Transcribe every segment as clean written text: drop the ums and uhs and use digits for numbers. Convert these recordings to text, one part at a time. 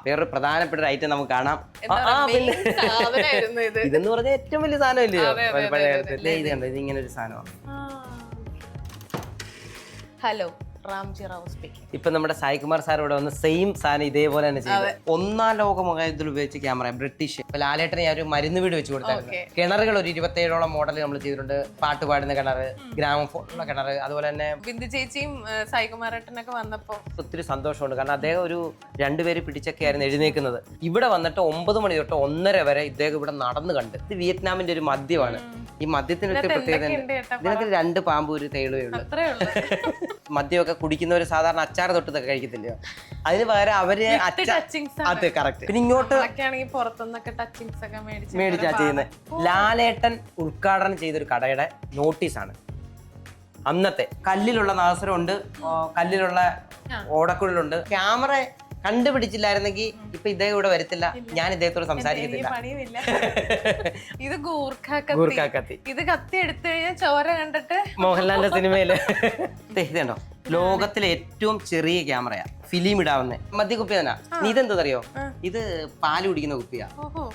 വേറൊരു പ്രധാനപ്പെട്ട ഒരു ഐറ്റം നമുക്ക് കാണാം. ഇതെന്ന് പറഞ്ഞാൽ ഏറ്റവും വലിയ സാധനം ഇല്ലയോ പഴയ കാലത്ത്. ഇത് കണ്ടോ, ഇത് ഇങ്ങനെ ഒരു സാധനമാണ്. Hello, Ramji Rao speaking. ഇപ്പൊ നമ്മുടെ സായികുമാർ സാർ ഇവിടെ വന്ന് സെയിം സാധനം ഇതേപോലെ തന്നെ ചെയ്തു. ഒന്നാം ലോക മഹായുദ്ധത്തിൽ ഉപയോഗിച്ച ക്യാമറ ബ്രിട്ടീഷ്. ഇപ്പൊ ലാലേട്ടനെ ഞാൻ ഒരു മരുന്ന് വീട് വെച്ച് കൊടുത്തായിരുന്നു. കിണറുകൾ ഒരു 27ഓളം മോഡൽ നമ്മൾ ചെയ്തിട്ടുണ്ട്. പാട്ട് പാടുന്ന കിണർ, ഗ്രാമഫോണുള്ള കിണർ, അതുപോലെ തന്നെ ബിന്ദു ചേച്ചിയും സായികുമാരേട്ടനൊക്കെ വന്നപ്പോ ഒത്തിരി സന്തോഷമുണ്ട്. കാരണം അദ്ദേഹം ഒരു 2 പേര് പിടിച്ചൊക്കെ ആയിരുന്നു എഴുന്നേക്കുന്നത്. ഇവിടെ വന്നിട്ട് 9 മണി തൊട്ട് 1:30 വരെ ഇദ്ദേഹം ഇവിടെ നടന്നു കണ്ട്. ഇത് വിയറ്റ്നാമിന്റെ ഒരു മദ്യമാണ്. ഈ മദ്യത്തിന് ഒത്തിരി പ്രത്യേകത. ഇതിനകത്ത് 2 പാമ്പ് ഒരു തേളുവേ ഉള്ളൂ. മദ്യമൊക്കെ കുടിക്കുന്നവർ സാധാരണ അച്ചാർ തൊട്ടതൊക്കെ കഴിക്കത്തില്ലയോ, അതിന് പകരം അവര് അത് കറക്റ്റ്. പിന്നെ ഇങ്ങോട്ട് മേടിച്ചാ ചെയ്യുന്നത്. ലാലേട്ടൻ ഉദ്ഘാടനം ചെയ്തൊരു കടയുടെ നോട്ടീസാണ്. അന്നത്തെ കല്ലിലുള്ള നാസരമുണ്ട്, കല്ലിലുള്ള ഓടക്കുഴലുണ്ട്. ക്യാമറ കണ്ടുപിടിച്ചില്ലായിരുന്നെങ്കിൽ ഇപ്പൊ ഇദ്ദേഹം ഇവിടെ വരത്തില്ല, ഞാൻ ഇദ്ദേഹത്തോട് സംസാരിക്കത്തില്ല. ഇത് ഗൂർഖാക്കത്തി. ഇത് കത്തി എടുത്തു കഴിഞ്ഞാൽ ചോര കണ്ടിട്ട് മോഹൻലാലിന്റെ സിനിമയില് ഇതുണ്ടോ, ലോകത്തിലെ ഏറ്റവും ചെറിയ ക്യാമറയാ, ഫിലിം ഇടാവുന്ന മദ്യക്കുപ്പി തന്നെ. നീ ഇതെന്തറിയോ, ഇത് പാല് കുടിക്കുന്ന കുപ്പിയാ.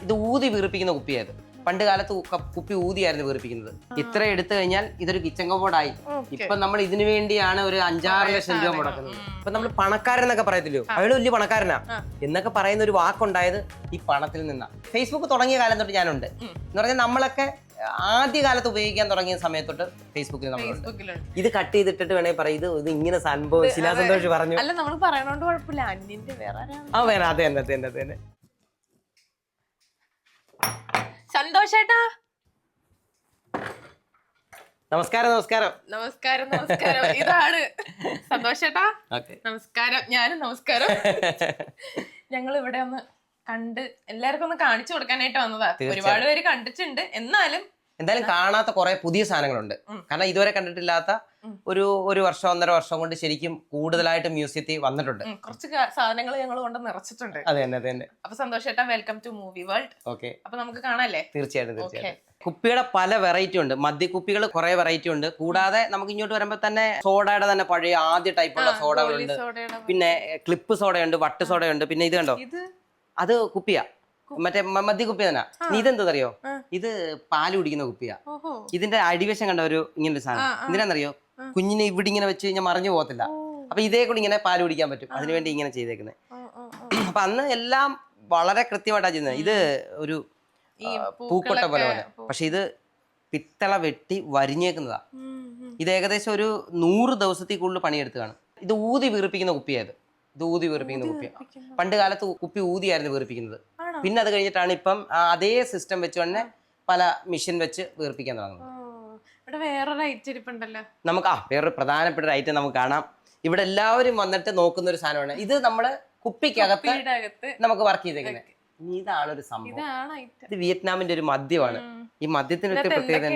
ഇത് ഊതി വീർപ്പിക്കുന്ന കുപ്പിയാ. ഇത് പണ്ട് കാലത്ത് കുപ്പി ഊതിയായിരുന്നു വീർപ്പിക്കുന്നത്. ഇത്ര എടുത്തു കഴിഞ്ഞാൽ ഇതൊരു കിച്ചൺ കബോർഡായി. ഇപ്പൊ നമ്മൾ ഇതിനു വേണ്ടിയാണ് ഒരു 5-6 ലക്ഷം രൂപ മുടക്കുന്നത്. ഇപ്പൊ നമ്മൾ പണക്കാരനൊക്കെ പറയത്തില്ലോ, അയാൾ വലിയ പണക്കാരനാ എന്നൊക്കെ പറയുന്ന ഒരു വാക്കുണ്ടായത് ഈ പണത്തിൽ നിന്നാ. ഫേസ്ബുക്ക് തുടങ്ങിയ കാലം തൊട്ട് ഞാനുണ്ട് എന്ന് പറഞ്ഞാൽ നമ്മളൊക്കെ ആദ്യ കാലത്ത് ഉപയോഗിക്കാൻ തുടങ്ങിയ സമയത്തൊട്ട് ഫേസ്ബുക്കിൽ നമ്മളുണ്ട്. ഇത് കട്ട് ചെയ്തിട്ടിട്ട് വേണമെങ്കിൽ പറയും ഇത് ഇങ്ങനെ സംഭവം ശിലാസന്തോഷ് പറഞ്ഞു. അല്ല, നമ്മൾ പറയണോണ്ട് കുഴപ്പമില്ല. അന്യന്റെ വേറെ അതെ തന്നെ. സന്തോഷേട്ടാ, നമസ്കാരം. ഇതാണ് സന്തോഷേട്ടാ. നമസ്കാരം. ഞാനും നമസ്കാരം. ഞങ്ങൾ ഇവിടെ ഒന്ന് കണ്ട് എല്ലാവർക്കും ഒന്ന് കാണിച്ചു കൊടുക്കാനായിട്ട് വന്നതാ. ഒരുപാട് പേര് കണ്ടിട്ടുണ്ട്, എന്തായാലും കാണാത്ത കുറെ പുതിയ സാധനങ്ങളുണ്ട്. കാരണം ഇതുവരെ കണ്ടിട്ടില്ലാത്ത ഒരു വർഷം 1.5 വർഷം കൊണ്ട് ശരിക്കും കൂടുതലായിട്ട് മ്യൂസിയത്തിൽ വന്നിട്ടുണ്ട്. കുറച്ച് സാധനങ്ങൾ ഞങ്ങൾ കൊണ്ട് നിറച്ചിട്ടുണ്ട്. അതെ. അപ്പൊ സന്തോഷേട്ടാ, welcome to movie world. Okay, അപ്പൊ നമുക്ക് കാണാല്ലേ? തീർച്ചയായിട്ടും. കുപ്പിയുടെ പല വെറൈറ്റി ഉണ്ട്. മദ്യക്കുപ്പികൾ കുറെ വെറൈറ്റി ഉണ്ട്. കൂടാതെ നമുക്ക് ഇങ്ങോട്ട് വരുമ്പോ തന്നെ സോഡയുടെ തന്നെ പഴയ ആദ്യ ടൈപ്പുള്ള സോഡകളുണ്ട്. പിന്നെ ക്ലിപ്പ് സോഡയുണ്ട്, വട്ട് സോഡയുണ്ട്. പിന്നെ ഇത് കണ്ടോ, അത് കുപ്പിയാ, മറ്റേ മദ്യക്കുപ്പി തന്നെ. നീ ഇതെന്തറിയോ, ഇത് പാല് കുടിക്കുന്ന കുപ്പിയാ. ഇതിന്റെ അടിവശം കണ്ട ഒരു ഇങ്ങനെ ഒരു സാധനം. എന്തിനാന്നറിയോ, കുഞ്ഞിനെ ഇവിടെ ഇങ്ങനെ വെച്ച് കഴിഞ്ഞാൽ മറിഞ്ഞു പോകത്തില്ല. അപ്പൊ ഇതേ കൂടി ഇങ്ങനെ പാല് കുടിക്കാൻ പറ്റും. അതിനുവേണ്ടി ഇങ്ങനെ ചെയ്തേക്കുന്നത്. അപ്പൊ അന്ന് എല്ലാം വളരെ കൃത്യമായിട്ടാ ചെയ്യുന്നത്. ഇത് ഒരു പൂക്കൊട്ട പോലെ. പക്ഷെ ഇത് പിത്തള വെട്ടി വരിഞ്ഞേക്കുന്നതാ. ഇത് ഏകദേശം ഒരു 100 ദിവസത്തിൽ കൂടുതൽ പണിയെടുത്തതാണ്. ഇത് ഊതി വീർപ്പിക്കുന്ന കുപ്പിയായത്. പണ്ട് കാലത്ത് കുപ്പി ഊതിയായിരുന്നു വീർപ്പിക്കുന്നത്. പിന്നെ അത് കഴിഞ്ഞിട്ടാണ് ഇപ്പം അതേ സിസ്റ്റം വെച്ച് തന്നെ പല മെഷീൻ വെച്ച് വീർപ്പിക്കാൻ തുടങ്ങുന്നത്. നമുക്ക് വേറൊരു പ്രധാനപ്പെട്ട ഒരു ഐറ്റം നമുക്ക് കാണാം. ഇവിടെ എല്ലാവരും വന്നിട്ട് നോക്കുന്ന ഒരു സാധനമാണ്. ഇത് നമ്മള് കുപ്പിക്കകത്ത് നമുക്ക് വർക്ക് ചെയ്തേക്കുന്നത്. ഇതാണ് ഒരു സംഭവം. ഇത് വിയറ്റ്നാമിന്റെ ഒരു മദ്യമാണ്. ഈ മദ്യത്തിന് ഒത്തിരി പ്രത്യേകത.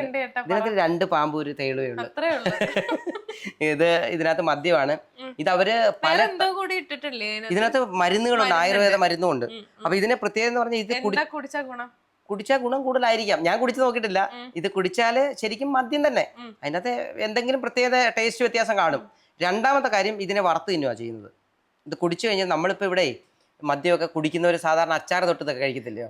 ഇതിനകത്ത് 2 പാമ്പ് ഒരു തേളുവേ ഉള്ളൂ. ഇതിനകത്ത് മദ്യമാണ്. ഇത് അവര് പല ഇതിനകത്ത് മരുന്നുകളുണ്ട്, ആയുർവേദ മരുന്നുണ്ട്. അപ്പൊ ഇതിനെ പ്രത്യേകത എന്ന് പറഞ്ഞാൽ ഇത് കുടിച്ചാൽ ഗുണം കൂടുതലായിരിക്കാം. ഞാൻ കുടിച്ചു നോക്കിയിട്ടില്ല. ഇത് കുടിച്ചാല് ശരിക്കും മദ്യം തന്നെ. അതിനകത്ത് എന്തെങ്കിലും പ്രത്യേകത ടേസ്റ്റ് വ്യത്യാസം കാണും. രണ്ടാമത്തെ കാര്യം, ഇതിനെ വറുത്ത് തിന്നുക ചെയ്യുന്നത്. ഇത് കുടിച്ചു കഴിഞ്ഞാൽ നമ്മളിപ്പോ ഇവിടെ മദ്യമൊക്കെ കുടിക്കുന്നവർ സാധാരണ അച്ചാർ തൊട്ടതൊക്കെ കഴിക്കത്തില്ലയോ,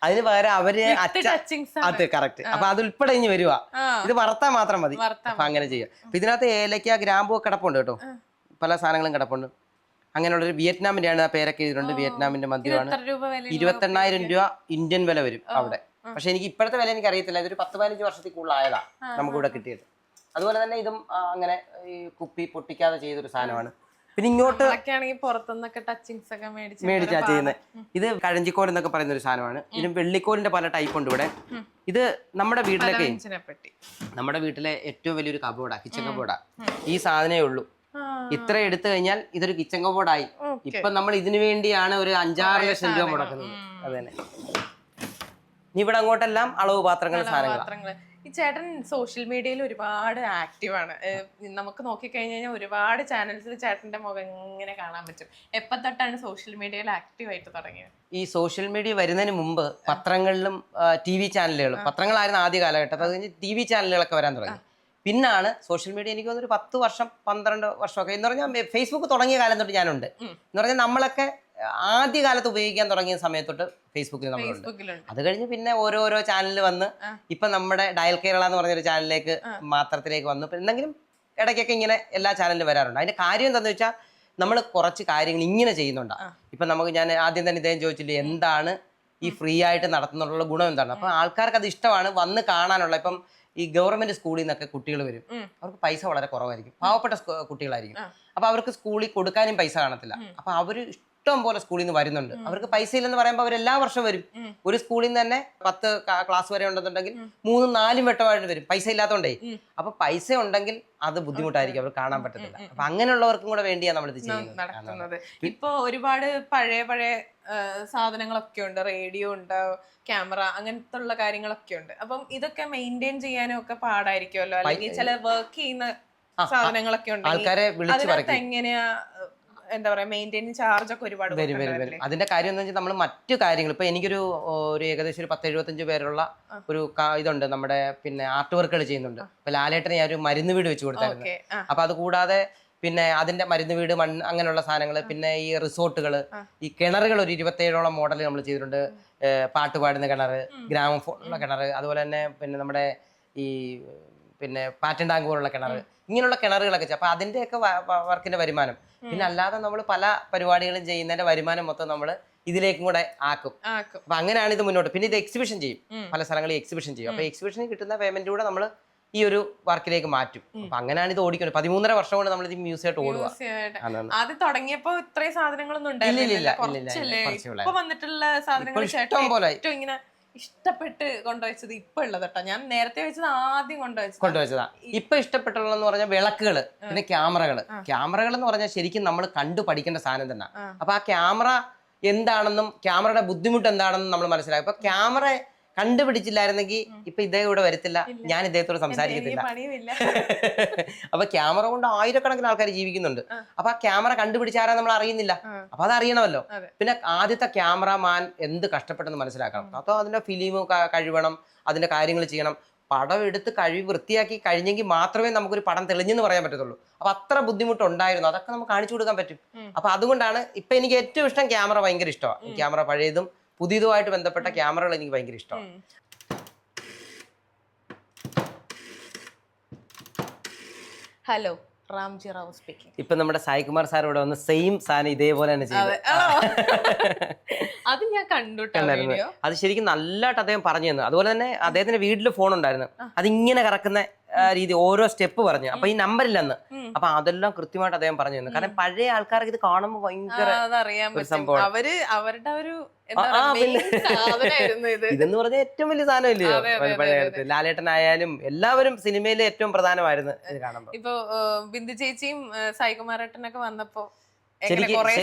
അതിന് പകരം അവര് അത് കറക്റ്റ്. അപ്പൊ അത് ഉൾപ്പെടെ ഇനി വരുവാ. ഇത് വറുത്താൽ മാത്രം മതി. അപ്പൊ അങ്ങനെ ചെയ്യാം. അപ്പൊ ഇതിനകത്ത് ഏലക്ക, ഗ്രാമ്പൂ കിടപ്പുണ്ട് കേട്ടോ, പല സാധനങ്ങളും കിടപ്പുണ്ട്. അങ്ങനെയുള്ളൊരു വിയറ്റ്നാമിന്റെ ആണ് പേരൊക്കെ എഴുതിയിട്ടുണ്ട്. വിയറ്റ്നാമിന്റെ മദ്യമാണ്. 28,000 രൂപ ഇന്ത്യൻ വില വരും അവിടെ. പക്ഷെ എനിക്ക് ഇപ്പോഴത്തെ വില എനിക്ക് അറിയത്തില്ല. ഇതൊരു 10-15 വർഷത്തിൽ കൂടുതലായതാ നമുക്ക് ഇവിടെ കിട്ടിയത്. അതുപോലെ തന്നെ ഇതും അങ്ങനെ ഈ കുപ്പി പൊട്ടിക്കാതെ ചെയ്തൊരു സാധനമാണ്. പിന്നെ ഇങ്ങോട്ട് മേടിച്ചാ ചെയ്യുന്നത്. ഇത് കഴഞ്ചിക്കോൽ എന്നൊക്കെ പറയുന്ന ഒരു സാധനമാണ്. ഇതിന് വെള്ളിക്കോലിന്റെ പല ടൈപ്പ് ഉണ്ട് ഇവിടെ. ഇത് നമ്മുടെ വീട്ടിലെ ഏറ്റവും വലിയൊരു കബോർഡാ, കിച്ചൺ കബോർഡാ. ഈ സാധനമേ ഉള്ളൂ. ഇത്ര എടുത്തു കഴിഞ്ഞാൽ ഇതൊരു കിച്ചൺ കബോർഡായി. ഇപ്പൊ നമ്മൾ ഇതിനു വേണ്ടിയാണ് ഒരു 5-6 ലക്ഷം രൂപ മുടക്കുന്നത്. അത് തന്നെ. ഇവിടെ അങ്ങോട്ടെല്ലാം അളവ് പാത്രങ്ങൾ, സാധനങ്ങൾ. ഈ ചേട്ടൻ സോഷ്യൽ മീഡിയയിൽ ഒരുപാട് ആക്റ്റീവാണ്. നമുക്ക് നോക്കിക്കഴിഞ്ഞാൽ ഒരുപാട് ചാനൽസിൽ ചേട്ടന്റെ മുഖം ഇങ്ങനെ കാണാൻ പറ്റും. എപ്പോൾ തൊട്ടാണ് സോഷ്യൽ മീഡിയയിൽ ആക്റ്റീവായിട്ട് തുടങ്ങിയത്? ഈ സോഷ്യൽ മീഡിയ വരുന്നതിന് മുമ്പ് പത്രങ്ങളിലും TV ചാനലുകളും, പത്രങ്ങളായിരുന്നു ആദ്യ കാലഘട്ടത്തിൽ. അത് കഴിഞ്ഞ് TV ചാനലുകളൊക്കെ വരാൻ തുടങ്ങി. പിന്നാണ് സോഷ്യൽ മീഡിയ. എനിക്ക് തോന്നുന്നു 10 വർഷം 12 വർഷമൊക്കെ എന്ന് പറഞ്ഞാൽ ഫേസ്ബുക്ക് തുടങ്ങിയ കാലം തൊട്ട് ഞാനുണ്ട്. എന്ന് പറഞ്ഞാൽ നമ്മളൊക്കെ ആദ്യകാലത്ത് ഉപയോഗിക്കാൻ തുടങ്ങിയ സമയത്തൊട്ട് ഫേസ്ബുക്കിൽ നമ്മളുണ്ട്. അത് കഴിഞ്ഞ് പിന്നെ ഓരോരോ ചാനലിൽ വന്ന് ഇപ്പൊ നമ്മുടെ ഡയൽ കേരള എന്ന് പറഞ്ഞൊരു ചാനലിലേക്ക് മാത്രത്തിലേക്ക് വന്നു. എന്തെങ്കിലും ഇടയ്ക്കൊക്കെ ഇങ്ങനെ എല്ലാ ചാനലിലും വരാറുണ്ട്. അതിന്റെ കാര്യം എന്താണെന്ന് വെച്ചാൽ നമ്മൾ കുറച്ച് കാര്യങ്ങൾ ഇങ്ങനെ ചെയ്യുന്നുണ്ടാണ്. ഇപ്പൊ നമുക്ക് ഞാൻ ആദ്യം തന്നെ ഇദ്ദേഹം ചോദിച്ചില്ലേ എന്താണ് ഈ ഫ്രീ ആയിട്ട് നടത്തുന്നുള്ള ഗുണം എന്താണ്. അപ്പൊ ആൾക്കാർക്ക് അത് ഇഷ്ടമാണ് വന്ന് കാണാനുള്ള. ഇപ്പം ഈ ഗവൺമെന്റ് സ്കൂളിൽ നിന്നൊക്കെ കുട്ടികൾ വരും, അവർക്ക് പൈസ വളരെ കുറവായിരിക്കും, പാവപ്പെട്ട കുട്ടികളായിരിക്കും. അപ്പൊ അവർക്ക് സ്കൂളിൽ കൊടുക്കാനും പൈസ കാണത്തില്ല. അപ്പൊ അവര് ഇഷ്ടം പോലെ സ്കൂളിൽ നിന്ന് വരുന്നുണ്ട്. അവർക്ക് പൈസ ഇല്ലെന്ന് പറയുമ്പോൾ അവർ എല്ലാ വർഷവും വരും. ഒരു സ്കൂളിൽ നിന്ന് തന്നെ 10 ക്ലാസ് വരെ ഉണ്ടെന്നുണ്ടെങ്കിൽ 3-4 വട്ടമായിട്ട് വരും, പൈസ ഇല്ലാത്തതുകൊണ്ടേ. അപ്പൊ പൈസ ഉണ്ടെങ്കിൽ അത് ബുദ്ധിമുട്ടായിരിക്കും, അവർ കാണാൻ പറ്റത്തില്ല. അപ്പൊ അങ്ങനെയുള്ളവർക്കും കൂടെ വേണ്ടിയാണ് നമ്മൾ ഇത് ചെയ്യുന്നത്. ഇപ്പൊ ഒരുപാട് പഴയ സാധനങ്ങളൊക്കെ ഉണ്ട്, റേഡിയോ ഉണ്ട്, ക്യാമറ, അങ്ങനത്തെ ഉള്ള കാര്യങ്ങളൊക്കെ ഉണ്ട്. അപ്പം ഇതൊക്കെ മെയിൻറ്റെയിൻ ചെയ്യാനും ഒക്കെ പാടായിരിക്കുമല്ലോ, അല്ലെങ്കിൽ ചില വർക്ക് ചെയ്യുന്ന സാധനങ്ങളൊക്കെ ഉണ്ട്. ആൾക്കാരെ വിളിച്ച് എങ്ങനെയാ എന്താ പറയാ മെയിൻറ്റെയിൻ ചാർജ് ഒക്കെ ഒരുപാട് വരും. അതിന്റെ കാര്യം എന്ന് വെച്ചാൽ നമ്മൾ മറ്റു കാര്യങ്ങൾ ഇപ്പൊ എനിക്കൊരു ഏകദേശം ഒരു 10-75 പേരുള്ള ഒരു ഇതുണ്ട്, നമ്മുടെ പിന്നെ ആർട്ട് വർക്കുകൾ ചെയ്യുന്നുണ്ട്. ഇപ്പൊ ലാലേട്ടനെ ഞാൻ ഒരു മരുന്ന് വീട് വെച്ച് കൊടുത്തായിരുന്നു. അപ്പൊ അത് കൂടാതെ പിന്നെ അതിന്റെ മരുന്ന് വീട്, മണ്ണ്, അങ്ങനെയുള്ള സാധനങ്ങൾ, പിന്നെ ഈ റിസോർട്ടുകൾ, ഈ കിണറുകൾ ഒരു 27ഓളം മോഡൽ നമ്മൾ ചെയ്തിട്ടുണ്ട്. പാട്ട് പാടുന്ന കിണർ, ഗ്രാമഫോണുള്ള കിണർ, അതുപോലെ തന്നെ പിന്നെ നമ്മുടെ ഈ പിന്നെ പാറ്റൻ ടാങ്ക് പോലുള്ള കിണർ, ഇങ്ങനെയുള്ള കിണറുകളൊക്കെ. അപ്പൊ അതിന്റെയൊക്കെ വർക്കിന്റെ വരുമാനം, പിന്നെ അല്ലാതെ നമ്മൾ പല പരിപാടികളും ചെയ്യുന്നതിന്റെ വരുമാനം മൊത്തം നമ്മൾ ഇതിലേക്കും കൂടെ ആക്കും. അപ്പൊ അങ്ങനെയാണ് ഇത് മുന്നോട്ട്. പിന്നെ ഇത് എക്സിബിഷൻ ചെയ്യും, പല സ്ഥലങ്ങളിൽ എക്സിബിഷൻ ചെയ്യും. അപ്പൊ എക്സിബിഷന് കിട്ടുന്ന പേയ്മെന്റ് കൂടെ നമ്മൾ ഈ ഒരു വർക്കിലേക്ക് മാറ്റും. അപ്പൊ അങ്ങനെയാണ് ഇത് ഓടിക്കുന്നത്. 13.5 വർഷം കൊണ്ട് നമ്മൾ ഇത് മ്യൂസിയമായിട്ട് ഓടുക. ആദ്യം തുടങ്ങിയപ്പോ ഇത്രയും സാധനങ്ങളൊന്നും ഉണ്ടായിരുന്നില്ല, വന്നിട്ടുള്ള സാധനങ്ങൾ ഇങ്ങനെ ഇഷ്ടപ്പെട്ട് കൊണ്ടുവച്ചത് ഇപ്പൊ ഉള്ളത് കേട്ടോ. ഞാൻ നേരത്തെ വെച്ചത് ആദ്യം കൊണ്ടുവച്ചതാ. ഇപ്പൊ ഇഷ്ടപ്പെട്ടുള്ളതെന്ന് പറഞ്ഞാൽ വിളക്കുകള്, പിന്നെ ക്യാമറകൾ എന്ന് പറഞ്ഞാൽ ശരിക്കും നമ്മൾ കണ്ടു പഠിക്കേണ്ട സാധനം തന്നെ. അപ്പൊ ആ ക്യാമറ എന്താണെന്നും ക്യാമറയുടെ ബുദ്ധിമുട്ട് എന്താണെന്നും നമ്മൾ മനസ്സിലാക്കും. അപ്പൊ ക്യാമറ കണ്ടുപിടിച്ചില്ലായിരുന്നെങ്കിൽ ഇപ്പൊ ഇദ്ദേഹം ഇവിടെ വരത്തില്ല, ഞാൻ ഇദ്ദേഹത്തോട് സംസാരിക്കത്തില്ല. അപ്പൊ ക്യാമറ കൊണ്ട് ആയിരക്കണക്കിന് ആൾക്കാർ ജീവിക്കുന്നുണ്ട്. അപ്പൊ ആ ക്യാമറ കണ്ടുപിടിച്ചാരാ നമ്മൾ അറിയുന്നില്ല. അപ്പൊ അത് അറിയണമല്ലോ. പിന്നെ ആദ്യത്തെ ക്യാമറമാൻ എന്ത് കഷ്ടപ്പെട്ടെന്ന് മനസ്സിലാക്കണം. അപ്പോൾ അതിന്റെ ഫിലിം കഴിവണം, അതിന്റെ കാര്യങ്ങൾ ചെയ്യണം. പടം എടുത്ത് കഴിവ് വൃത്തിയാക്കി കഴിഞ്ഞെങ്കിൽ മാത്രമേ നമുക്കൊരു പടം തെളിഞ്ഞെന്ന് പറയാൻ പറ്റത്തുള്ളൂ. അപ്പൊ അത്ര ബുദ്ധിമുട്ടുണ്ടായിരുന്നു, അതൊക്കെ നമുക്ക് കാണിച്ചു കൊടുക്കാൻ പറ്റും. അപ്പൊ അതുകൊണ്ടാണ് ഇപ്പൊ എനിക്ക് ഏറ്റവും ഇഷ്ടം ക്യാമറ. ഭയങ്കര ഇഷ്ടമാണ് ക്യാമറ, പഴയതും പുതിയതുമായിട്ട് ബന്ധപ്പെട്ട ക്യാമറകൾ എനിക്ക് ഭയങ്കര ഇഷ്ടമാണ്. Hello, Ramji Rao speaking. ഇപ്പൊ നമ്മുടെ സായികുമാർ സാർ ഇവിടെ വന്ന് സെയിം സാധനം ഇതേപോലെ തന്നെ ചെയ്തു. അത് ഞാൻ കണ്ടുണ്ടായിരുന്നു. അത് ശരിക്കും നല്ലതായിട്ട് അദ്ദേഹം പറഞ്ഞു തന്നു. അതുപോലെ തന്നെ അദ്ദേഹത്തിന്റെ വീട്ടിൽ ഫോൺ ഉണ്ടായിരുന്നു, അതിങ്ങനെ കറക്കുന്ന രീതി, ഓരോ സ്റ്റെപ്പ് പറഞ്ഞു. അപ്പൊ ഈ നമ്പർ ഇല്ലെന്ന്, അപ്പൊ അതെല്ലാം കൃത്യമായിട്ട് അദ്ദേഹം പറഞ്ഞു തന്നു. കാരണം പഴയ ആൾക്കാർക്ക് ഇത് കാണുമ്പോൾ ഭയങ്കര സംഭവം. അവരുടെ ഒരു ഇതെന്ന് പറഞ്ഞാൽ ഏറ്റവും വലിയ സാധനമില്ലയോ പഴയ കാലത്ത്. ലാലേട്ടനായാലും എല്ലാവരും സിനിമയിലെ ഏറ്റവും പ്രധാനമായിരുന്നു ഇത് കാണുമ്പോൾ. ഇപ്പൊ ബിന്ദു ചേച്ചിയും സായികുമാരേട്ടനൊക്കെ വന്നപ്പോ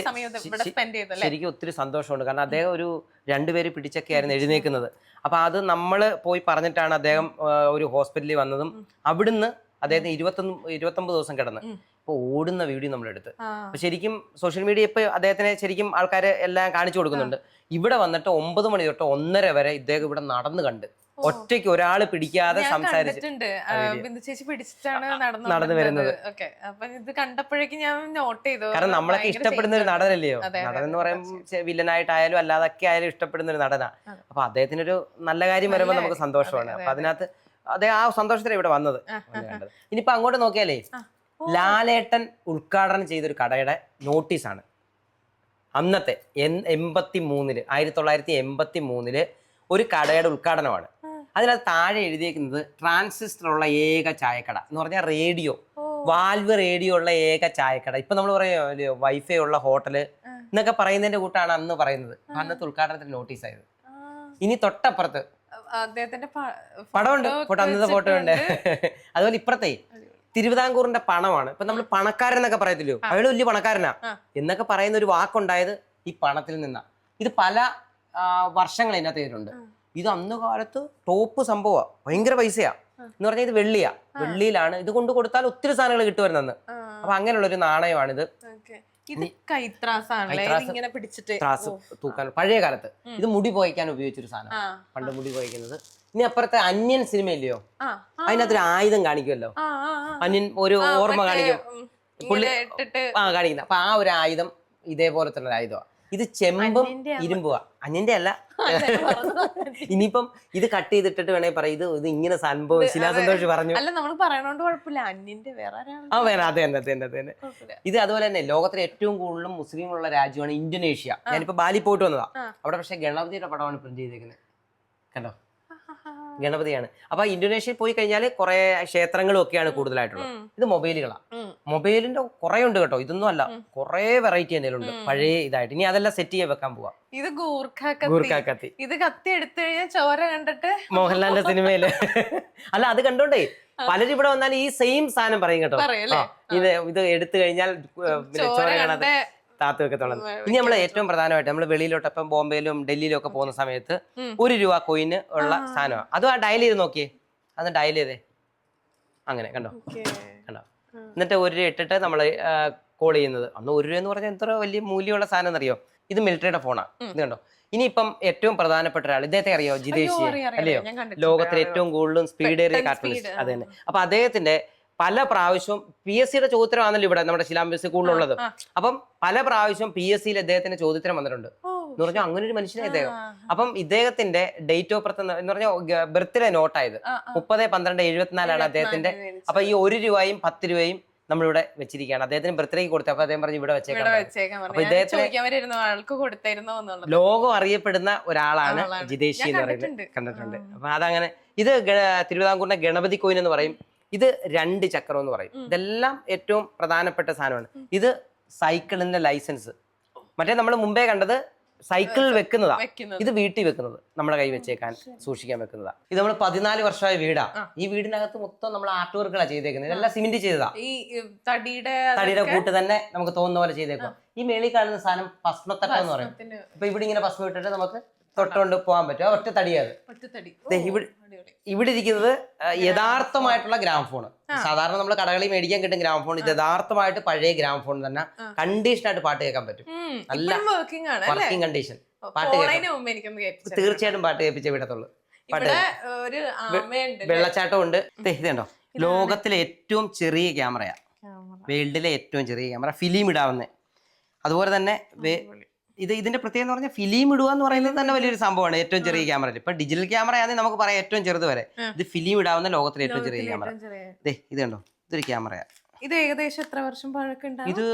ശരിക്കും ഒത്തിരി സന്തോഷമുണ്ട്. കാരണം അദ്ദേഹം ഒരു 2 പേര് പിടിച്ചൊക്കെ ആയിരുന്നു എഴുന്നേക്കുന്നത്. അപ്പൊ അത് നമ്മൾ പോയി പറഞ്ഞിട്ടാണ് അദ്ദേഹം ഒരു ഹോസ്പിറ്റലിൽ വന്നതും. അവിടുന്ന് അദ്ദേഹത്തിന് 29 ദിവസം കിടന്ന് ഇപ്പൊ ഓടുന്ന വീഡിയോ നമ്മളെടുത്ത്. അപ്പൊ ശരിക്കും സോഷ്യൽ മീഡിയ ഇപ്പൊ അദ്ദേഹത്തിനെ ശരിക്കും ആൾക്കാര് എല്ലാം കാണിച്ചു കൊടുക്കുന്നുണ്ട്. ഇവിടെ വന്നിട്ട് 9 മണി തൊട്ട് 1:30 വരെ ഇദ്ദേഹം ഇവിടെ നടന്നു കണ്ട്, ഒറ്റയ്ക്ക് ഒരാള് പിടിക്കാതെ സംസാരിച്ചിട്ടുണ്ട്. നടന്നു വരുന്നത്. ഇത് കണ്ടപ്പോഴേക്കും ഞാൻ നോട്ട് ചെയ്തു. കാരണം നമ്മളൊക്കെ ഇഷ്ടപ്പെടുന്ന ഒരു നടനല്ലയോ. നടൻ എന്ന് പറയുമ്പോൾ വില്ലനായിട്ടായാലും അല്ലാതൊക്കെ ആയാലും ഇഷ്ടപ്പെടുന്ന ഒരു നടനാ. അപ്പൊ അദ്ദേഹത്തിനൊരു നല്ല കാര്യം വരുമ്പോൾ നമുക്ക് സന്തോഷമാണ്. അപ്പൊ അതിനകത്ത് അദ്ദേഹം ആ സന്തോഷത്തിലാണ് ഇവിടെ വന്നത്. ഇനിയിപ്പോ അങ്ങോട്ട് നോക്കിയാലേ, ലാലേട്ടൻ ഉദ്ഘാടനം ചെയ്തൊരു കടയുടെ നോട്ടീസാണ് അന്നത്തെ 1983 ഒരു കടയുടെ ഉദ്ഘാടനമാണ്. അതിനകത്ത് താഴെ എഴുതിയേക്കുന്നത് ട്രാൻസിസ്റ്റർ ഉള്ള ഏക ചായക്കട എന്ന് പറഞ്ഞാൽ റേഡിയോ, വാൽവ് റേഡിയോ ഉള്ള ഏക ചായക്കട. ഇപ്പൊ നമ്മൾ പറയുമല്ലോ വൈഫൈ ഉള്ള ഹോട്ടല് എന്നൊക്കെ പറയുന്നതിന്റെ കൂട്ടാണ് അന്ന് പറയുന്നത്. അന്നത്തെ ഉദ്ഘാടനത്തിന് നോട്ടീസ് ആയത്. ഇനി തൊട്ടപ്പുറത്ത് പടമുണ്ട്, അന്നത്തെ ഫോട്ടോ ഉണ്ട്. അതുപോലെ ഇപ്പുറത്തെ തിരുവിതാംകൂറിന്റെ പണമാണ്. ഇപ്പൊ നമ്മൾ പണക്കാരൻ എന്നൊക്കെ പറയത്തില്ലയോ, അയാൾ വലിയ പണക്കാരനാ എന്നൊക്കെ പറയുന്ന ഒരു വാക്കുണ്ടായത് ഈ പണത്തിൽ നിന്നാ. ഇത് പല വർഷങ്ങൾ ഇതിനകത്ത് ചെയ്തിട്ടുണ്ട്. ഇത് അന്ന് കാലത്ത് ടോപ്പ് സംഭവമാണ്, ഭയങ്കര പൈസയാ എന്ന് പറഞ്ഞാൽ. ഇത് വെള്ളിയിലാണ്. ഇത് കൊണ്ട് കൊടുത്താൽ ഒത്തിരി സാധനങ്ങൾ കിട്ടുമായിരുന്നു. അപ്പൊ അങ്ങനെയുള്ള ഒരു നാണയമാണിത്. തൂക്കാൻ പഴയ കാലത്ത് ഇത് മുടി പോയിക്കാൻ ഉപയോഗിച്ചൊരു സാധനം, പണ്ട് മുടി പോയിക്കുന്നത്. ഇനി അപ്പുറത്തെ അന്യൻ സിനിമ ഇല്ലയോ, അതിനകത്തൊരു ആയുധം കാണിക്കുമല്ലോ, അന്യൻ ഒരു ഓർമ്മ കാണിക്കും പുള്ളി കാണിക്കുന്നത്. അപ്പൊ ആ ഒരു ആയുധം ഇതേപോലത്തെ ഒരു ആയുധമാണ്. ഇത് ചെമ്പും ഇരുമ്പുവാ. അന്യന്റെ അല്ല. ഇനിയിപ്പം ഇത് കട്ട് ചെയ്തിട്ടിട്ട് വേണേ പറയാം ഇത് ഇങ്ങനെ സംഭവം ശിലാസന്തോഷ് പറഞ്ഞു. അല്ല നമ്മൾ പറയണോണ്ട് കുഴപ്പമില്ല, അന്യന്റെ വേറെ വേണം. അതെ തന്നെ. ഇത് അതുപോലെ തന്നെ ലോകത്തിലെ ഏറ്റവും കൂടുതലും മുസ്ലിമുള്ള രാജ്യമാണ് ഇന്തോനേഷ്യ. ഞാനിപ്പോ ബാലി പോയിട്ട് വന്നതാ. അവിടെ പക്ഷെ ഗണപതിയുടെ പടമാണ് പ്രിന്റ് ചെയ്തേക്കുന്നത്. കണ്ടോ, ഗണപതിയാണ്. അപ്പൊ ഇന്തോനേഷ്യയിൽ പോയി കഴിഞ്ഞാൽ കുറെ ക്ഷേത്രങ്ങളും ഒക്കെയാണ് കൂടുതലായിട്ടുള്ളത്. ഇത് മൊബൈലുകളാണ്. മൊബൈലിന്റെ കുറെ ഉണ്ട് കേട്ടോ, ഇതൊന്നും അല്ല, കുറെ വെറൈറ്റി എന്തെങ്കിലും ഉണ്ട് പഴയ ഇതായിട്ട്. ഇനി അതെല്ലാം സെറ്റ് ചെയ്യാൻ വെക്കാൻ പോവാ. ഇത് ഗൂർഖാക്കത്തി. ഇത് കത്തി എടുത്തു കഴിഞ്ഞാൽ ചോര കണ്ടിട്ട് മോഹൻലാലിന്റെ സിനിമയില് അല്ല, അത് കണ്ടോണ്ടേ പലരും ഇവിടെ വന്നാൽ ഈ സെയിം സാധനം പറയും കേട്ടോ. ഇത് എടുത്തു കഴിഞ്ഞാൽ ചോര കാണാതെ താത്ത് വെക്കത്തുള്ളത്. ഇനി നമ്മൾ ഏറ്റവും പ്രധാനമായിട്ട് നമ്മൾ വെളിയിലോട്ട് ഇപ്പം ബോംബെയിലും ഡൽഹിയിലും ഒക്കെ പോകുന്ന സമയത്ത് 1 രൂപ കോയിന് ഉള്ള സാധനമാണ്. അതും ആ ഡയൽ ചെയ്ത് നോക്കിയേ, അത് ഡയൽ ചെയ്തേ, അങ്ങനെ കണ്ടോ. എന്നിട്ട് 1 രൂപ ഇട്ടിട്ട് നമ്മൾ കോൾ ചെയ്യുന്നത്. അന്ന് 1 രൂപ എന്ന് പറഞ്ഞാൽ എത്ര വലിയ മൂല്യമുള്ള സാധനം എന്നറിയോ. ഇത് മിലിറ്ററിയുടെ ഫോണാണ്. ഇത് കണ്ടോ. ഇനി ഇപ്പം ഏറ്റവും പ്രധാനപ്പെട്ട ഒരാൾ, ഇദ്ദേഹത്തെ അറിയോ? ജിതേഷ് അല്ലയോ, ലോകത്തിലെ ഏറ്റവും കൂടുതലും സ്പീഡേറിയ കാർട്ടൂണിസ്റ്റ്. അത് തന്നെ. അപ്പൊ അദ്ദേഹത്തിന്റെ പല പ്രാവശ്യവും PSCയുടെ ചോദ്യമാണല്ലോ ഇവിടെ നമ്മുടെ ശിലാംബസ് കൂടുതലുള്ളത്. അപ്പം പല പ്രാവശ്യം PSCയിൽ അദ്ദേഹത്തിന്റെ ചോദ്യത്തിന് വന്നിട്ടുണ്ട് എന്ന് പറഞ്ഞാൽ അങ്ങനെ ഒരു മനുഷ്യനെ ഇദ്ദേഹം. അപ്പം ഇദ്ദേഹത്തിന്റെ ഡേറ്റ് ഓഫ് ബർത്ത് എന്ന് പറഞ്ഞാൽ ബർത്ത്ഡേ നോട്ടായത് 30/12/74 അദ്ദേഹത്തിന്റെ. അപ്പൊ ഈ 1 രൂപയും 10 രൂപയും നമ്മളിവിടെ വെച്ചിരിക്കുകയാണ്. അദ്ദേഹത്തിന് ബർത്ത്ഡേക്ക് കൊടുത്തത്. അപ്പൊ അദ്ദേഹം പറഞ്ഞു ഇവിടെ വെച്ചേക്കാം. അപ്പൊ ഇദ്ദേഹത്തിന് ലോകം അറിയപ്പെടുന്ന ഒരാളാണ് ജിതേഷ് എന്ന് പറയുന്നത്. കണ്ടിട്ടുണ്ട്. അപ്പൊ അതങ്ങനെ. ഇത് തിരുവിതാംകൂറിന്റെ ഗണപതി കോയിൻ എന്ന് പറയും. ഇത് 2 ചക്രം എന്ന് പറയും. ഇതെല്ലാം ഏറ്റവും പ്രധാനപ്പെട്ട സാധനമാണ്. ഇത് സൈക്കിളിന്റെ ലൈസൻസ്. മറ്റേ നമ്മൾ മുമ്പേ കണ്ടത് സൈക്കിളിൽ വെക്കുന്നതാ. ഇത് വീട്ടിൽ വെക്കുന്നത്, നമ്മുടെ കൈ വെച്ചേക്കാൻ സൂക്ഷിക്കാൻ വെക്കുന്നതാ. ഇത് നമ്മൾ 14 വർഷമായ വീടാ. ഈ വീടിനകത്ത് മൊത്തം നമ്മൾ ആർട്ട് വർക്കുകളാണ് ചെയ്തേക്കുന്നത്. ഇതെല്ലാം സിമെന്റ് ചെയ്തതാ. ഈ തടിയുടെ കൂട്ട് തന്നെ നമുക്ക് തോന്നുന്ന പോലെ ചെയ്തേക്കുക. ഈ മേളിൽ കാണുന്ന സാധനം ഭസ്മത്തട്ടം എന്ന് പറയും. ഇപ്പൊ ഇവിടെ ഇങ്ങനെ ഭസ്മം ഇട്ടിട്ട് നമുക്ക് തൊട്ടുകൊണ്ട് പോകാൻ പറ്റും. ഒറ്റ തടിയത്. ഇവിടെ ഇരിക്കുന്നത് യഥാർത്ഥമായിട്ടുള്ള ഗ്രാമഫോൺ. സാധാരണ നമ്മൾ കടകളിൽ മേടിക്കാൻ കിട്ടും ഗ്രാമഫോൺ. ഇത് യഥാർത്ഥമായിട്ട് പഴയ ഗ്രാമഫോൺ തന്നെ. കണ്ടീഷൻ ആയിട്ട് പാട്ട് കേൾക്കാൻ പറ്റും. നല്ല വർക്കിംഗ് കണ്ടീഷൻ. പാട്ട് തീർച്ചയായിട്ടും പാട്ട് കേൾപ്പിച്ചേ വിടത്തുള്ളൂ. വെള്ളച്ചാട്ടം ഉണ്ട്. ഇതുണ്ടോ, ലോകത്തിലെ ഏറ്റവും ചെറിയ ക്യാമറയാ. വേൾഡിലെ ഏറ്റവും ചെറിയ ക്യാമറ. ഫിലിം ഇടാവുന്ന. അതുപോലെ തന്നെ ഇതിന്റെ പ്രത്യേകത എന്ന് പറഞ്ഞാൽ ഫിലിം ഇടുക എന്ന് പറയുന്നത് തന്നെ വലിയൊരു സംഭവമാണ്. ഏറ്റവും ചെറിയ ക്യാമറ. ഇപ്പൊ ഡിജിറ്റൽ ക്യാമറ ആണെങ്കിൽ നമുക്ക് പറയാം ഏറ്റവും ചെറുത് വരെ. ഇത് ഫിലിം ഇടാവുന്ന ലോകത്തിലെ ഏറ്റവും ചെറിയ ക്യാമറ. ഇത് കണ്ടോ, ഇതൊരു ക്യാമറയാ. ഇത് ഏകദേശം എത്ര വർഷം പഴക്കമുണ്ട്? ഇത്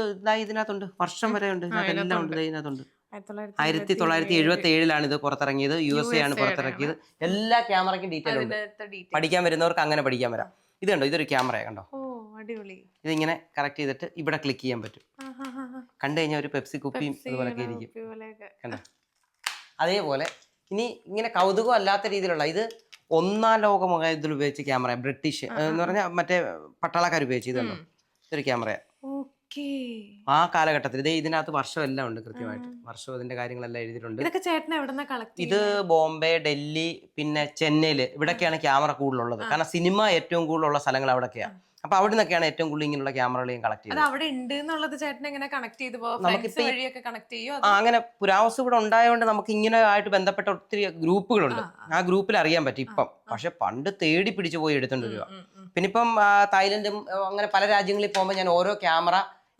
ഇതിനകത്തുണ്ട്, വർഷം വരെ ഉണ്ട്. എല്ലാം ഉണ്ട് ഇതിനകത്തുണ്ട്. 1977 ഇത് പുറത്തിറങ്ങിയത്. USA ആണ് പുറത്തിറക്കിയത്. എല്ലാ ക്യാമറയ്ക്കും ഡീറ്റെയിൽ ഉണ്ട്. പഠിക്കാൻ വരുന്നവർക്ക് അങ്ങനെ പഠിക്കാൻ വരാം. ഇത് കണ്ടോ, ഇതൊരു ക്യാമറ. കണ്ടോ, ഇതിങ്ങനെ കറക്റ്റ് ചെയ്തിട്ട് ഇവിടെ ക്ലിക്ക് ചെയ്യാൻ പറ്റും. കണ്ടു കഴിഞ്ഞാൽ ഒരു പെപ്സി കുപ്പിയും അതുപോലൊക്കെ ഇരിക്കും. കണ്ടോ, അതേപോലെ ഇനി ഇങ്ങനെ കൗതുകം അല്ലാത്ത രീതിയിലുള്ള ഇത് 1-ാം ലോക മഹായുദ്ധത്തിൽ ഉപയോഗിച്ച ക്യാമറ. ബ്രിട്ടീഷ് എന്ന് പറഞ്ഞാൽ മറ്റേ പട്ടാളക്കാർ ഉപയോഗിച്ച്. ഇതുണ്ടോ, ഇതൊരു ക്യാമറ. ആ കാലഘട്ടത്തിൽ ഇതിനകത്ത് വർഷം എല്ലാം ഉണ്ട് കൃത്യമായിട്ട്. വർഷം അതിന്റെ കാര്യങ്ങളെല്ലാം എഴുതിയിട്ടുണ്ട്. ഇത് ബോംബെ, ഡൽഹി, പിന്നെ ചെന്നൈയില് ഇവിടൊക്കെയാണ് ക്യാമറ കൂടുതലുള്ളത്. കാരണം സിനിമ ഏറ്റവും കൂടുതലുള്ള സ്ഥലങ്ങൾ അവിടെയൊക്കെയാണ്. അപ്പൊ അവിടെ നിന്നൊക്കെയാണ് ഏറ്റവും കൂടുതൽ ഇങ്ങനെയുള്ള ക്യാമറകളെയും കളക്ട് ചെയ്യുന്നത്. അങ്ങനെ പുരാവസ്തു ഇവിടെ ഉണ്ടായതുകൊണ്ട് നമുക്ക് ഇങ്ങനെ ആയിട്ട് ബന്ധപ്പെട്ട ഒത്തിരി ഗ്രൂപ്പുകളുണ്ട്. ആ ഗ്രൂപ്പിൽ അറിയാൻ പറ്റും ഇപ്പം. പക്ഷെ പണ്ട് തേടി പിടിച്ചു പോയി എടുത്തോണ്ട് വരിക. പിന്നെ ഇപ്പം തായ്ലൻഡും അങ്ങനെ പല രാജ്യങ്ങളിൽ പോകുമ്പോൾ ഞാൻ ഓരോ ക്യാമറ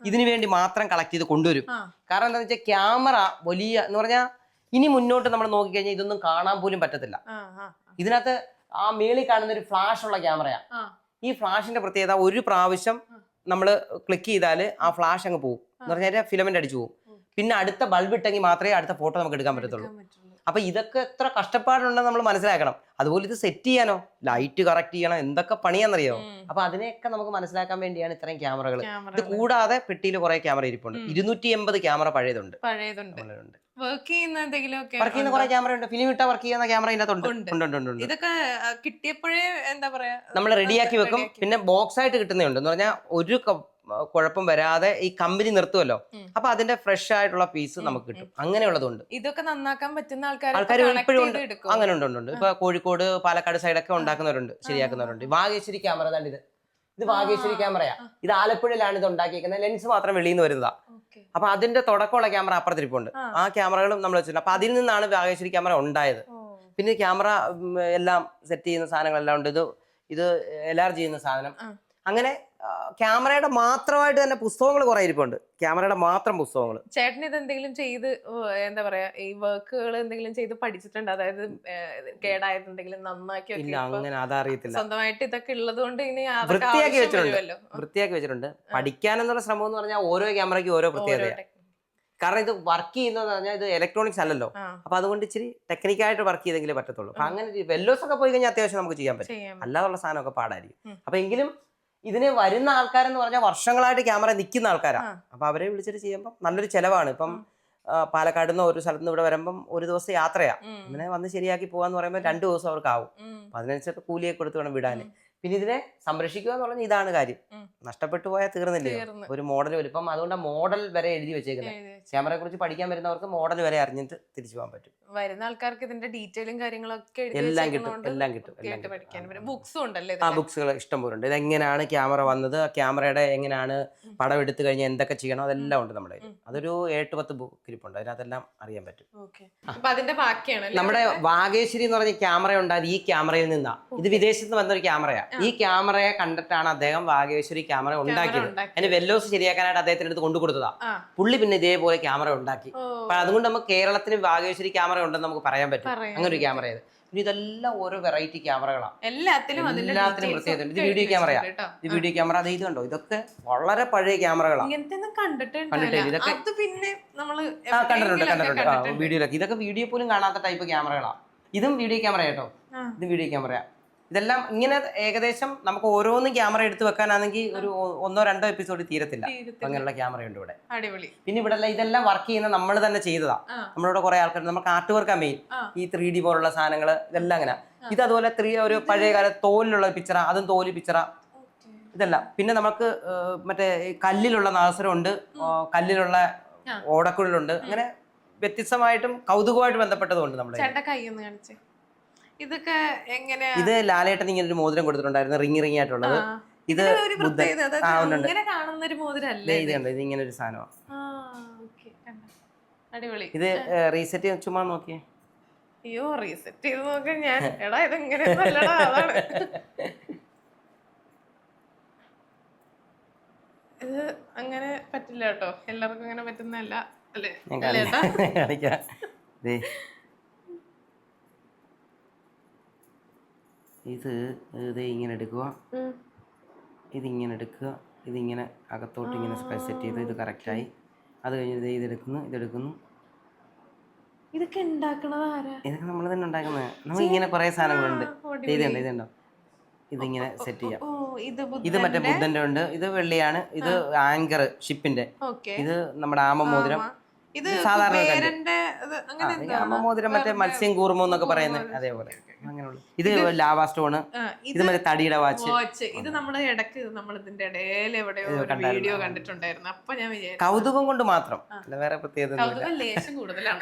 ഇതിനു വേണ്ടി മാത്രം കളക്ട് ചെയ്ത് കൊണ്ടുവരും. കാരണം എന്താണെന്ന് വെച്ചാൽ ക്യാമറ വലിയ എന്ന് പറഞ്ഞാൽ ഇനി മുന്നോട്ട് നമ്മൾ നോക്കിക്കഴിഞ്ഞാൽ ഇതൊന്നും കാണാൻ പോലും പറ്റത്തില്ല. ഇതിനകത്ത് ആ മേളിൽ കാണുന്ന ഒരു ഫ്ലാഷ് ഉള്ള ക്യാമറയാ. ഈ ഫ്ലാഷിന്റെ പ്രത്യേകത, ഒരു പ്രാവശ്യം നമ്മൾ ക്ലിക്ക് ചെയ്താൽ ആ ഫ്ലാഷ് അങ്ങ് പോകും. എന്ന് പറഞ്ഞാൽ ഫിലമെന്റ് അടിച്ചു പോകും. പിന്നെ അടുത്ത ബൾബ് ഇട്ടെങ്കിൽ മാത്രമേ അടുത്ത ഫോട്ടോ നമുക്ക് എടുക്കാൻ പറ്റത്തുള്ളൂ. അപ്പൊ ഇതൊക്കെ എത്ര കഷ്ടപ്പാടുണ്ടെന്ന് നമ്മൾ മനസ്സിലാക്കണം. അതുപോലെ ഇത് സെറ്റ് ചെയ്യാനോ, ലൈറ്റ് കറക്റ്റ് ചെയ്യണം, എന്തൊക്കെ പണിയാന്നറിയോ. അപ്പൊ അതിനെയൊക്കെ നമുക്ക് മനസ്സിലാക്കാൻ വേണ്ടിയാണ് ഇത്രയും ക്യാമറകൾ. ഇത് കൂടാതെ പെട്ടിയിൽ കുറെ ക്യാമറ ഇരിപ്പുണ്ട്. 280 ക്യാമറ പഴയതുണ്ട്. വർക്ക് ചെയ്യുന്ന കുറെ ക്യാമറ ഉണ്ട്. ഫിലിം ഇട്ടാ വർക്ക് ചെയ്യുന്ന ക്യാമറ ഇതിനകത്തുണ്ട്. ഇതൊക്കെ കിട്ടിയപ്പോഴേ എന്താ പറയാ, നമ്മൾ റെഡിയാക്കി വെക്കും. പിന്നെ ബോക്സ് ആയിട്ട് കിട്ടുന്നുണ്ട്. എന്ന് പറഞ്ഞാൽ ഒരു കുഴപ്പം വരാതെ ഈ കമ്പനി നിർത്തുമല്ലോ. അപ്പൊ അതിന്റെ ഫ്രഷ് ആയിട്ടുള്ള പീസ് നമുക്ക് കിട്ടും. അങ്ങനെയുള്ളതുണ്ട്. ഇതൊക്കെ നന്നാക്കാൻ പറ്റുന്ന ആൾക്കാർ ഇപ്പോഴും ഉണ്ട്. അങ്ങനെ ഉണ്ട്. ഇപ്പൊ കോഴിക്കോട്, പാലക്കാട് സൈഡൊക്കെ ഉണ്ടാക്കുന്നവരുണ്ട്, ശരിയാക്കുന്നവരുണ്ട്. വാഗേശ്വരി ക്യാമറ. ഇത് വാഗേശ്വരി ക്യാമറയാ. ഇത് ആലപ്പുഴയിലാണ് ഇത് ഉണ്ടാക്കിയിരിക്കുന്നത്. ലെൻസ് മാത്രം വെളിയിൽ നിന്ന് വരുന്നതാ. അപ്പൊ അതിന്റെ തുടക്കമുള്ള ക്യാമറ അപ്പുറത്തിരിപ്പുണ്ട്. ആ ക്യാമറകളും നമ്മൾ വെച്ചിട്ടുണ്ട്. അപ്പൊ അതിൽ നിന്നാണ് വാഗേശ്വരി ക്യാമറ ഉണ്ടായത്. പിന്നെ ക്യാമറ എല്ലാം സെറ്റ് ചെയ്യുന്ന സാധനങ്ങളെല്ലാം ഉണ്ട്. ഇത് LR ചെയ്യുന്ന സാധനം. അങ്ങനെ ക്യാമറയുടെ മാത്രമായിട്ട് തന്നെ പുസ്തകങ്ങൾ കുറെ ഇരിപ്പുണ്ട്, ക്യാമറയുടെ മാത്രം പുസ്തകങ്ങൾ. ചേട്ടൻ ഇത് എന്തെങ്കിലും ചെയ്ത് എന്താ പറയാ ഈ വർക്കുകൾ എന്തെങ്കിലും ചെയ്ത് പഠിച്ചിട്ടുണ്ട്? അതായത് കേടായത് എന്തെങ്കിലും നന്നാക്കി ഇല്ല, അങ്ങനെ അതറിയത്തില്ല. സ്വന്തമായിട്ട് ഇതൊക്കെ ഉള്ളത് കൊണ്ട് ഇനി വൃത്തിയാക്കി വെച്ചിട്ടുണ്ട്. പഠിക്കാനെന്നുള്ള ശ്രമം എന്ന് പറഞ്ഞാൽ ഓരോ ക്യാമറയ്ക്ക് ഓരോ പ്രത്യേകത. കാരണം ഇത് വർക്ക് ചെയ്യുന്നതെന്ന് പറഞ്ഞാൽ ഇത് ഇലക്ട്രോണിക്സ് അല്ലല്ലോ, അപ്പൊ അതുകൊണ്ട് ഇച്ചിരി ടെക്നിക്കായിട്ട് വർക്ക് ചെയ്തെങ്കിലേ പറ്റത്തുള്ളൂ. അപ്പൊ അങ്ങനെ വെല്ലോസ് ഒക്കെ പോയി കഴിഞ്ഞാൽ അത്യാവശ്യം നമുക്ക് ചെയ്യാൻ പറ്റും, അല്ലാതുള്ള സാധനമൊക്കെ പാടായിരിക്കും. അപ്പൊ എങ്കിലും ഇതിന് വരുന്ന ആൾക്കാരെന്ന് പറഞ്ഞാൽ വർഷങ്ങളായിട്ട് ക്യാമറ നിൽക്കുന്ന ആൾക്കാരാണ്. അപ്പൊ അവരെ വിളിച്ചിട്ട് ചെയ്യുമ്പോൾ നല്ലൊരു ചെലവാണ്. ഇപ്പം പാലക്കാട് നിന്ന് ഒരു സ്ഥലത്ത് നിന്ന് ഇവിടെ വരുമ്പം ഒരു ദിവസം യാത്രയാ, അങ്ങനെ വന്ന് ശരിയാക്കി പോകാന്ന് പറയുമ്പോൾ 2 ദിവസം അവർക്ക് ആവും. അപ്പൊ അതിനനുസരിച്ച് കൂലിയൊക്കെ കൊടുത്ത് വേണം വിടാൻ. പിന്നെ ഇതിനെ സംരക്ഷിക്കുക എന്ന് പറഞ്ഞാൽ ഇതാണ് കാര്യം. നഷ്ടപ്പെട്ടു പോയാൽ തീർന്നില്ലേ ഒരു മോഡൽ വരും. ഇപ്പം അതുകൊണ്ട് മോഡൽ വരെ എഴുതി വെച്ചേക്കുന്നത്. ക്യാമറയെ കുറിച്ച് പഠിക്കാൻ വരുന്നവർക്ക് മോഡൽ വരെ അറിഞ്ഞിട്ട് തിരിച്ചു പോകാൻ പറ്റും. വരുന്ന ആൾക്കാർക്ക് ഇതിന്റെ ഡീറ്റെയിലും കാര്യങ്ങളൊക്കെ എല്ലാം കിട്ടും. ബുക്സും ഉണ്ടല്ലേ? ആ ബുക്സുകൾ ഇഷ്ടം പോലെ ഉണ്ട്. ഇതെങ്ങനെയാണ് ക്യാമറ വന്നത്, ക്യാമറയുടെ എങ്ങനെയാണ് പടം എടുത്തു കഴിഞ്ഞാൽ എന്തൊക്കെ ചെയ്യണം, അതെല്ലാം ഉണ്ട് നമ്മുടെ കയ്യിൽ. അതൊരു 8-10 ബുക്ക് ഇരിപ്പുണ്ട്, അതിനകത്തെല്ലാം അറിയാൻ പറ്റും. നമ്മുടെ വാഗേശ്വരി എന്ന് പറഞ്ഞ ക്യാമറ ഉണ്ടായത് ഈ ക്യാമറയിൽ നിന്നാണ്. ഇത് വിദേശത്ത് നിന്ന് വന്നൊരു ക്യാമറയാണ്. ഈ ക്യാമറയെ കണ്ടിട്ടാണ് അദ്ദേഹം വാഗേശ്വരി ക്യാമറ ഉണ്ടാക്കിയത്. അതിന് വെല്ലോസ് ശരിയാക്കാനായിട്ട് അദ്ദേഹത്തിന്റെ അടുത്ത് കൊണ്ടു കൊടുത്തതാ. പുള്ളി പിന്നെ ഇതേപോലെ ക്യാമറ ഉണ്ടാക്കി. അപ്പൊ അതുകൊണ്ട് നമുക്ക് കേരളത്തിന് വാഗേശ്വരി ക്യാമറ ഉണ്ടെന്ന് നമുക്ക് പറയാൻ പറ്റും. അങ്ങനെ ഒരു ക്യാമറ ഇത്. പിന്നെ ഇതെല്ലാം ഓരോ വെറൈറ്റി ക്യാമറകളാണ്, എല്ലാത്തിനും പ്രത്യേകത. ഇത് വീഡിയോ ക്യാമറയാ. ഇത് വീഡിയോ ക്യാമറ. അത് ഇത് കണ്ടോ, ഇതൊക്കെ വളരെ പഴയ ക്യാമറകളാണ്. കണ്ടിട്ടില്ല, ഇതൊക്കെ കണ്ടിട്ടുണ്ട് വീഡിയോയിലൊക്കെ. ഇതൊക്കെ വീഡിയോ പോലും കാണാത്ത ടൈപ്പ് ക്യാമറകളാണ്. ഇതും വീഡിയോ ക്യാമറ കേട്ടോ, ഇത് വീഡിയോ ക്യാമറ. ഇതെല്ലാം ഇങ്ങനെ ഏകദേശം നമുക്ക് ഓരോന്നും ക്യാമറ എടുത്ത് വെക്കാനാണെങ്കിൽ ഒരു 1-2 എപ്പിസോഡ് തീരത്തില്ല. അങ്ങനെയുള്ള ക്യാമറയുണ്ട് ഇവിടെ. പിന്നെ ഇവിടെ ഇതെല്ലാം വർക്ക് ചെയ്യുന്ന നമ്മൾ തന്നെ ചെയ്തതാ. നമ്മളിവിടെ കുറെ ആൾക്കാർ, നമുക്ക് ആർട്ട് വർക്കാ മെയിൻ. ഈ 3D പോലുള്ള സാധനങ്ങൾ ഇതെല്ലാം അങ്ങനെ. ഇത് അതുപോലെ ഒരു പഴയ കാല തോലിലുള്ള പിക്ചറ, അതും തോല് പിക്ചറ, ഇതെല്ലാം. പിന്നെ നമുക്ക് മറ്റേ കല്ലിലുള്ള നാസരമുണ്ട്, കല്ലിലുള്ള ഓടക്കുഴലുണ്ട്. അങ്ങനെ വ്യത്യസ്തമായിട്ടും കൗതുകമായിട്ട് ബന്ധപ്പെട്ടതുണ്ട് നമ്മുടെ. ഇതൊക്കെ എങ്ങനെയാ? ഇത് ലാലേട്ടൻ ഇങ്ങനെ ഒരു മോതിരം കൊടുത്തിട്ടുണ്ടായിരുന്നു, റിങ് ആയിട്ടുള്ളത്. ഇത് ഇത് ഇങ്ങനെ ഒരു സാധനമാണ്. ഇത് റീസെറ്റ് ചുമ്മാ നോക്കിയേ. അയ്യോ, റീസെറ്റ് ചെയ്ത് നോക്കാൻ ഞാൻ എടാ ഇതെങ്ങനെ അതാണ്. ഇത് അങ്ങനെ പറ്റില്ല കേട്ടോ, എല്ലാവർക്കും അങ്ങനെ പറ്റുന്നല്ല അല്ലേ? ഇത് ഇങ്ങനെ എടുക്കുക, ഇതിങ്ങനെ എടുക്കുക, ഇതിങ്ങനെ അകത്തോട്ട് ഇങ്ങനെ സെറ്റ് ചെയ്ത് ഇത് കറക്റ്റായി. അത് കഴിഞ്ഞ് ഇതെടുക്കുന്നു. ഇതൊക്കെ ഉണ്ടാക്കണത് ആരാ? ഇതൊക്കെ നമ്മൾ തന്നെ ഉണ്ടാക്കുന്നത്. നമുക്ക് ഇങ്ങനെ കുറെ സാധനങ്ങളുണ്ട്. ഇതുണ്ടോ, ഇതിങ്ങനെ സെറ്റ് ചെയ്യാം. ഇത് മറ്റേ ബുദ്ധന്റെ ഉണ്ട്, ഇത് വെള്ളിയാണ്. ഇത് ആങ്കർ ഷിപ്പിന്റെ, ഇത് നമ്മുടെ ആമമോതിരം. സാധാരണ ആമമോതിരം മറ്റേ മത്സ്യം കൂർമോ എന്നൊക്കെ പറയുന്നത് അതേപോലെ അങ്ങനെയുള്ള. ഇത് ലാവാ സ്റ്റോണ്, ഇത് മറ്റേ തടിയുടെ വാച്ച്. ഇത് നമ്മുടെ ഇടക്ക് നമ്മൾ ഇതിന്റെ ഇടയിൽ എവിടെയോ വീഡിയോ കണ്ടിട്ടുണ്ടായിരുന്നു. അപ്പൊ ഞാൻ വിചാരിച്ചു കൗതുകം കൊണ്ട് മാത്രം, വേറെ പ്രത്യേകത ലേശം കൂടുതലാണ്.